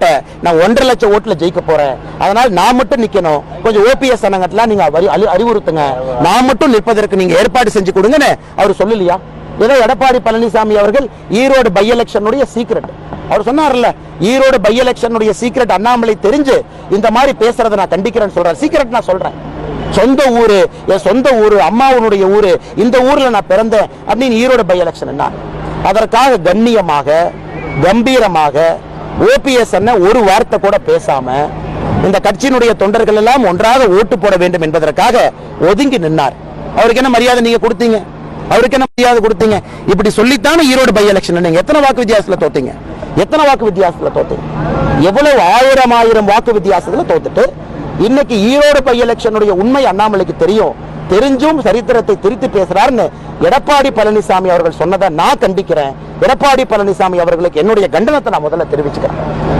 மாவட்ட நான் 1.5 லட்சம் ஓட்டுல ஜெயிக்க போறேன், அதனால நான் மட்டும் நிக்கணும், கொஞ்சம் ஓபிஎஸ் அண்ணங்கட்டலாம் நீங்க அறிவுறுத்துங்க, நான் மட்டும் நிற்பதற்கு நீங்க ஏற்பாடு செஞ்சு கொடுங்கன்னு அவர் சொல்லலையா? ஏதோ எடப்பாடி பழனிசாமி அவர்கள் ஈரோடு பை எலெக்ஷனுடைய சீக்ரெட் அவர் சொன்னார்ல, ஈரோடு பை எலெக்ஷனுடைய சீக்ரெட் அண்ணாமலை தெரிஞ்சு இந்த மாதிரி பேசுறதை நான் கண்டிக்கிறேன்னு சொல்றேன். சீக்ரெட் நான் சொல்றேன், சொந்த ஊரு, என் சொந்த ஊரு, அம்மாவுடைய ஊரு, இந்த ஊர்ல நான் பிறந்தேன் அப்படின்னு ஈரோடு பை எலெக்ஷன் என்ன. அதற்காக கண்ணியமாக கம்பீரமாக ஓபிஎஸ் அண்ணன் ஒரு வார்த்தை கூட பேசாம இந்த கட்சியினுடைய தொண்டர்கள் எல்லாம் ஒன்றாக ஓட்டு போட வேண்டும் என்பதற்காக ஒதுங்கி நின்னார். அவருக்கு என்ன மரியாதை நீங்க கொடுத்தீங்க? அவருக்கு என்ன மரியாதை கொடுத்தீங்க? இப்படி சொல்லித்தானே ஈரோடு பை எலெக்ஷன் நீங்க எத்தனை வாக்கு வித்தியாசத்துல தோத்தீங்க? எத்தனை வாக்கு வித்தியாசத்துல தோத்தீங்க? எவ்வளவு ஆயிரம் வாக்கு வித்தியாசத்துல தோத்துட்டு இன்னைக்கு ஈரோடு பை எலெக்ஷனுடைய உண்மை அண்ணாமலைக்கு தெரியும், தெரிஞ்சும் சரித்திரத்தை திருத்தி பேசுறாருன்னு எடப்பாடி பழனிசாமி அவர்கள் சொன்னதை நான் கண்டிக்கிறேன். எடப்பாடி பழனிசாமி அவர்களுக்கு என்னுடைய கண்டனத்தை நான் முதல்ல தெரிவிச்சுக்கிறேன்.